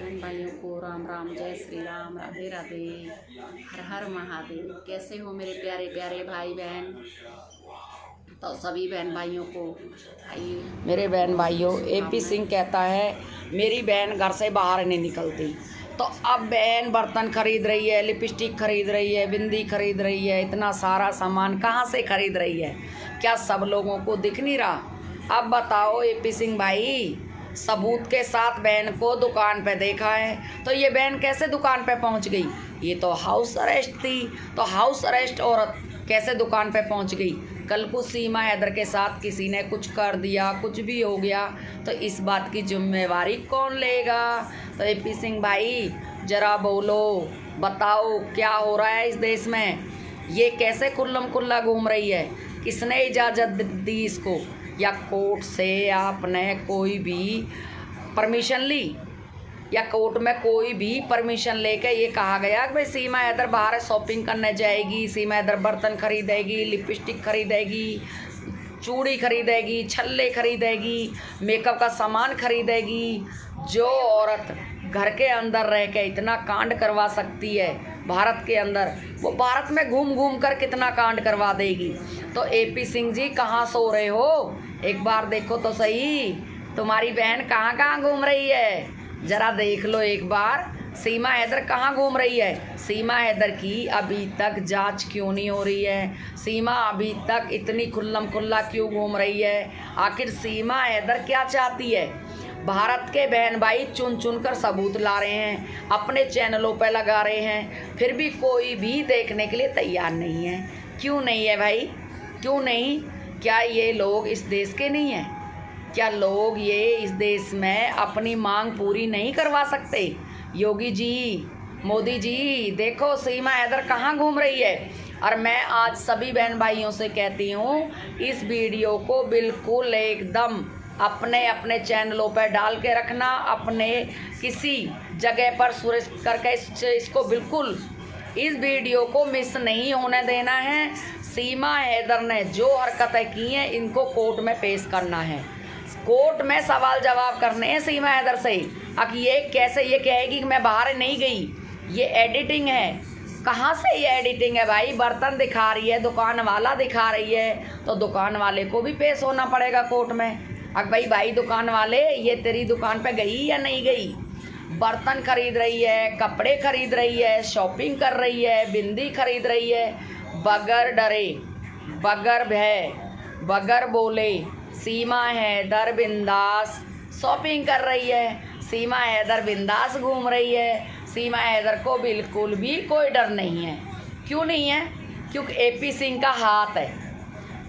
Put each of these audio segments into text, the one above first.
बहन भाइयों को राम राम, जय श्री राम, राधे राधे, हर हर महादेव। कैसे हो मेरे प्यारे प्यारे भाई बहन। तो सभी बहन भाइयों को मेरे बहन भाइयों, एपी सिंह कहता है मेरी बहन घर से बाहर नहीं निकलती। तो अब बहन बर्तन खरीद रही है, लिपस्टिक खरीद रही है, बिंदी खरीद रही है, इतना सारा सामान कहाँ से खरीद रही है? क्या सब लोगों को दिख नहीं रहा? अब बताओ एपी सिंह भाई, सबूत के साथ बहन को दुकान पे देखा है, तो ये बहन कैसे दुकान पे पहुंच गई? ये तो हाउस अरेस्ट थी, तो हाउस अरेस्ट औरत कैसे दुकान पे पहुंच गई? कल को सीमा हैदर के साथ किसी ने कुछ कर दिया, कुछ भी हो गया, तो इस बात की जिम्मेवारी कौन लेगा? तो एपी सिंह भाई जरा बोलो, बताओ क्या हो रहा है इस देश में? ये कैसे खुल्लम खुल्ला घूम रही है? किसने इजाज़त दी इसको? या कोर्ट से आपने कोई भी परमिशन ली, या कोर्ट में कोई भी परमिशन लेके ये कहा गया कि भाई सीमा हैदर बाहर शॉपिंग करने जाएगी, सीमा हैदर बर्तन खरीदेगी, लिपस्टिक खरीदेगी, चूड़ी खरीदेगी, छल्ले खरीदेगी, मेकअप का सामान खरीदेगी? जो औरत घर के अंदर रह के इतना कांड करवा सकती है भारत के अंदर, वो भारत में घूम घूम कर कितना कांड करवा देगी? तो एपी सिंह जी कहाँ सो रहे हो? एक बार देखो तो सही, तुम्हारी बहन कहाँ कहाँ घूम रही है, जरा देख लो एक बार। सीमा हैदर कहाँ घूम रही है? सीमा हैदर की अभी तक जांच क्यों नहीं हो रही है? सीमा अभी तक इतनी खुल्लम खुल्ला क्यों घूम रही है? आखिर सीमा हैदर क्या चाहती है? भारत के बहन भाई चुन चुन कर सबूत ला रहे हैं, अपने चैनलों पर लगा रहे हैं, फिर भी कोई भी देखने के लिए तैयार नहीं है। क्यों नहीं है भाई, क्यों नहीं? क्या ये लोग इस देश के नहीं हैं? क्या लोग ये इस देश में अपनी मांग पूरी नहीं करवा सकते? योगी जी, मोदी जी, देखो सीमा हैदर कहाँ घूम रही है। और मैं आज सभी बहन भाइयों से कहती हूँ, इस वीडियो को बिल्कुल एकदम अपने अपने चैनलों पर डाल के रखना, अपने किसी जगह पर सुरेश करके इसको बिल्कुल इस वीडियो को मिस नहीं होने देना है। सीमा हैदर ने जो हरकतें की हैं इनको कोर्ट में पेश करना है, कोर्ट में सवाल जवाब करने हैं सीमा हैदर से। अब ये कैसे ये कहेगी कि मैं बाहर नहीं गई? ये एडिटिंग है। कहाँ से ये एडिटिंग है भाई? बर्तन दिखा रही है, दुकान वाला दिखा रही है, तो दुकान वाले को भी पेश होना पड़ेगा कोर्ट में। अब भाई दुकान वाले, ये तेरी दुकान पे गई या नहीं गई? बर्तन खरीद रही है, कपड़े खरीद रही है, शॉपिंग कर रही है, बिंदी खरीद रही है, बगैर डरे, बगैर भय, बगैर बोले सीमा हैदर बिंदास शॉपिंग कर रही है, सीमा हैदर बिंदास घूम रही है। सीमा हैदर को बिल्कुल भी कोई डर नहीं है। क्यों नहीं है? क्योंकि एपी सिंह का हाथ है,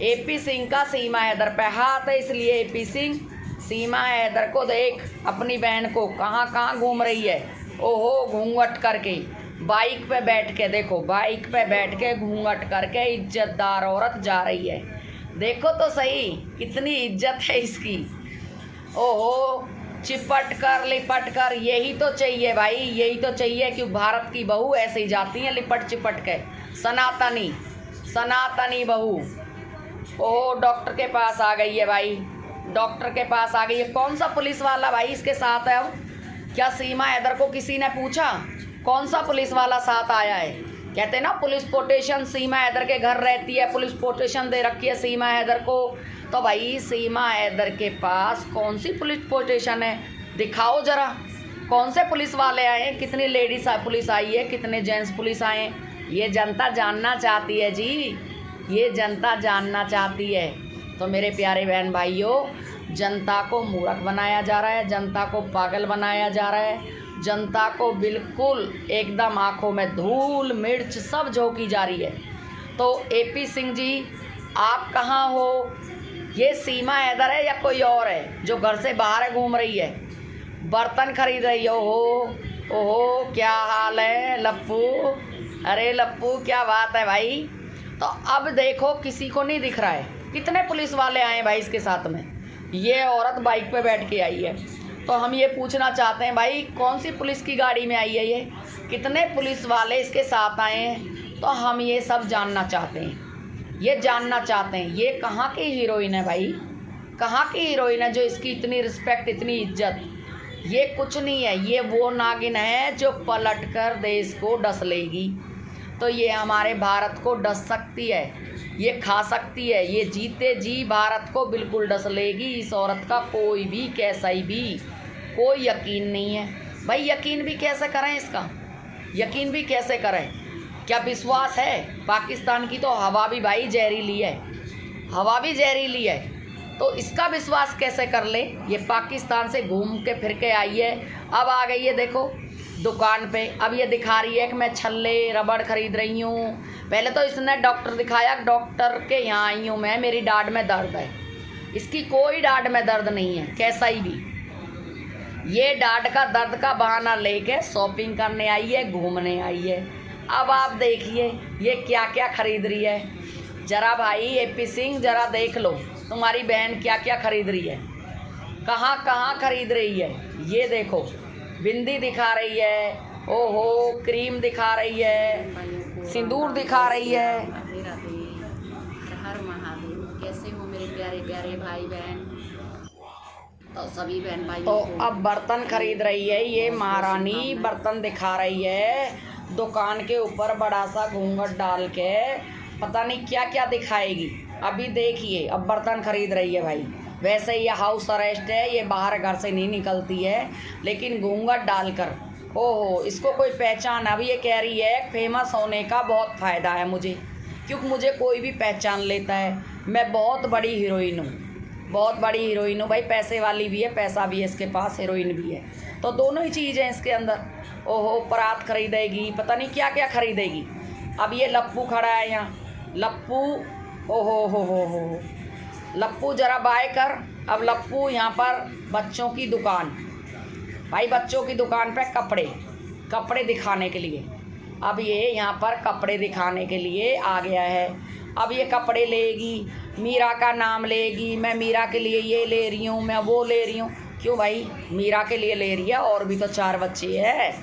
एपी सिंह का सीमा हैदर पे हाथ है, इसलिए एपी सिंह सीमा हैदर को देख, अपनी बहन को कहाँ कहाँ घूम रही है। ओहो, घूंघट करके बाइक पे बैठ के, देखो बाइक पे बैठ के घूंघट करके इज्जतदार औरत जा रही है। देखो तो सही कितनी इज्जत है इसकी। ओहो, चिपट कर लिपट कर, यही तो चाहिए भाई, यही तो चाहिए कि भारत की बहू ऐसे ही जाती है लिपट चिपट के, सनातनी सनातनी बहू। ओह, डॉक्टर के पास आ गई है भाई, डॉक्टर के पास आ गई है। कौन सा पुलिस वाला भाई इसके साथ है? अब क्या सीमा हैदर को किसी ने पूछा कौन सा पुलिस वाला साथ आया है? कहते ना पुलिस प्रोटेक्शन सीमा हैदर के घर रहती है, पुलिस प्रोटेक्शन दे रखी है सीमा हैदर को। तो भाई सीमा हैदर के पास कौन सी पुलिस प्रोटेक्शन है? दिखाओ जरा, कौन से पुलिस वाले आए हैं, कितनी लेडीज पुलिस आई है, कितने जेंट्स पुलिस आए हैं? ये जनता जानना चाहती है जी, ये जनता जानना चाहती है। तो मेरे प्यारे बहन भाइयों, जनता को मूर्ख बनाया जा रहा है, जनता को पागल बनाया जा रहा है, जनता को बिल्कुल एकदम आंखों में धूल मिर्च सब झोंकी जा रही है। तो एपी सिंह जी, आप कहाँ हो? ये सीमा हैदर है या कोई और है जो घर से बाहर घूम रही है, बर्तन खरीद रही है? ओहो, क्या हाल है लप्पू? अरे लप्पू, क्या बात है भाई? तो अब देखो किसी को नहीं दिख रहा है, कितने पुलिस वाले आए भाई इसके साथ में। ये औरत बाइक पे बैठ के आई है, तो हम ये पूछना चाहते हैं भाई कौन सी पुलिस की गाड़ी में आई है ये, कितने पुलिस वाले इसके साथ आए हैं? तो हम ये सब जानना चाहते हैं, ये जानना चाहते हैं ये कहाँ की हीरोइन है भाई, कहाँ की हीरोइन है जो इसकी इतनी रिस्पेक्ट, इतनी इज्जत? ये कुछ नहीं है, ये वो नागिन है जो पलटकर देश को डस लेगी। तो ये हमारे भारत को डस सकती है, ये खा सकती है, ये जीते जी भारत को बिल्कुल डस लेगी। इस औरत का कोई भी कैसा भी कोई यकीन नहीं है भाई। यकीन भी कैसे करें इसका, यकीन भी कैसे करें? क्या विश्वास है? पाकिस्तान की तो हवा भी भाई जहरीली है, हवा भी जहरीली है, तो इसका विश्वास कैसे कर ले? ये पाकिस्तान से घूम के फिर के आई है, अब आ गई है देखो दुकान पे। अब ये दिखा रही है कि मैं छल्ले रबड़ खरीद रही हूँ। पहले तो इसने डॉक्टर दिखाया, डॉक्टर के यहाँ आई हूँ मैं, मेरी डाँड में दर्द है। इसकी कोई डाँड में दर्द नहीं है कैसा ही भी। ये डाँड का दर्द का बहाना लेके शॉपिंग करने आई है, घूमने आई है। अब आप देखिए ये क्या क्या खरीद रही है। जरा भाई एपी सिंह जरा देख लो तुम्हारी बहन क्या क्या खरीद रही है, कहाँ कहाँ खरीद रही है। ये देखो बिंदी दिखा रही है, ओहो क्रीम दिखा रही है, सिंदूर दिखा रही है। राधे राधे, हर हर महादेव। कैसे हो मेरे प्यारे प्यारे भाई बहन? तो सभी बहन भाई तो अब बर्तन खरीद रही है ये महारानी, बर्तन दिखा रही है दुकान के ऊपर बड़ा सा घूंघट डाल के, पता नहीं क्या क्या दिखाएगी। अभी देखिए अब बर्तन खरीद रही है भाई। वैसे ये हाउस अरेस्ट है, ये बाहर घर से नहीं निकलती है, लेकिन घूंघट डालकर ओहो इसको कोई पहचान। अभी ये कह रही है फेमस होने का बहुत फ़ायदा है मुझे, क्योंकि मुझे कोई भी पहचान लेता है, मैं बहुत बड़ी हीरोइन हूँ, बहुत बड़ी हीरोइन हूँ भाई। पैसे वाली भी है, पैसा भी है इसके पास, हीरोइन भी है, तो दोनों ही चीज़ हैं इसके अंदर। ओहो परात खरीदेगी, पता नहीं क्या क्या खरीदेगी। अब ये लप्पू खड़ा है यहाँ, लप्पू ओहो हो लप्पू जरा बाय कर। अब लप्पू यहाँ पर बच्चों की दुकान, भाई बच्चों की दुकान पे कपड़े दिखाने के लिए, अब ये यहाँ पर कपड़े दिखाने के लिए आ गया है। अब ये कपड़े लेगी, मीरा का नाम लेगी, मैं मीरा के लिए ये ले रही हूँ, मैं वो ले रही हूँ। क्यों भाई मीरा के लिए ले रही है? और भी तो 4 बच्चे हैं,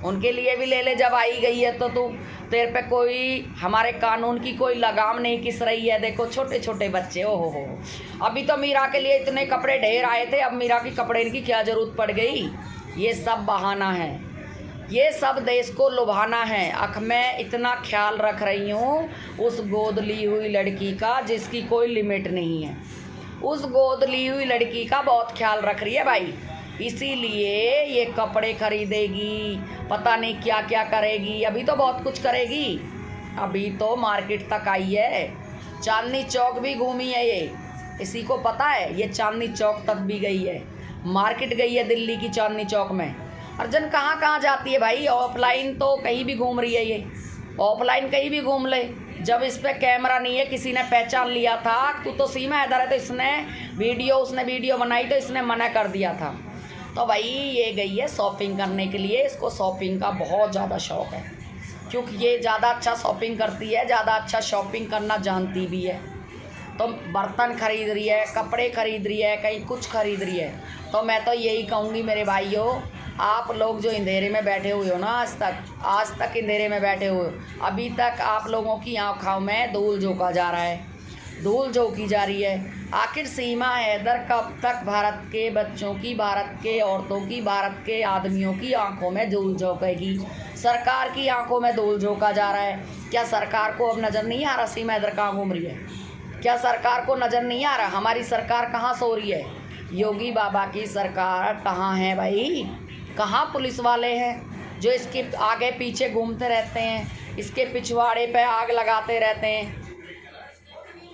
उनके लिए भी ले ले। जब आई गई है तो तू तेरे पे कोई हमारे कानून की कोई लगाम नहीं किस रही है। देखो छोटे छोटे बच्चे, ओहो हो। अभी तो मीरा के लिए इतने कपड़े ढेर आए थे, अब मीरा की कपड़े की क्या ज़रूरत पड़ गई? ये सब बहाना है, ये सब देश को लुभाना है। अख मैं इतना ख्याल रख रही हूँ उस गोद ली हुई लड़की का जिसकी कोई लिमिट नहीं है, उस गोद ली हुई लड़की का बहुत ख्याल रख रही है भाई। इसीलिए ये कपड़े खरीदेगी, पता नहीं क्या क्या करेगी, अभी तो बहुत कुछ करेगी। अभी तो मार्केट तक आई है, चांदनी चौक भी घूमी है ये, इसी को पता है। ये चांदनी चौक तक भी गई है, मार्केट गई है दिल्ली की चांदनी चौक में। अर्जन कहाँ कहाँ जाती है भाई? ऑफलाइन तो कहीं भी घूम रही है ये, ऑफलाइन कहीं भी घूम ले। जब इस पर कैमरा नहीं है, किसी ने पहचान लिया था तू तो सीमा हैदर है, तो उसने वीडियो बनाई तो इसने मना कर दिया था। तो भाई ये गई है शॉपिंग करने के लिए, इसको शॉपिंग का बहुत ज़्यादा शौक़ है, क्योंकि ये ज़्यादा अच्छा शॉपिंग करती है, ज़्यादा अच्छा शॉपिंग करना जानती भी है। तो बर्तन खरीद रही है, कपड़े खरीद रही है, कहीं कुछ खरीद रही है। तो मैं तो यही कहूँगी मेरे भाइयों, आप लोग जो अंधेरे में बैठे हुए हो ना, आज तक अंधेरे में बैठे हुए हो, अभी तक आप लोगों की आँखों में धूल झोंका जा रहा है, धूल झोंकी जा रही है। आखिर सीमा हैदर कब तक भारत के बच्चों की, भारत के औरतों की, भारत के आदमियों की आंखों में धूल झोंकेगी? सरकार की आंखों में धूल झोंका जा रहा है। क्या सरकार को अब नज़र नहीं आ रहा सीमा हैदर कहाँ घूम रही है? क्या सरकार को नज़र नहीं आ रहा हमारी सरकार कहाँ सो रही है? योगी बाबा की सरकार कहाँ है भाई? कहाँ पुलिस वाले हैं जो इसके आगे पीछे घूमते रहते हैं, इसके पिछवाड़े पे आग लगाते रहते हैं?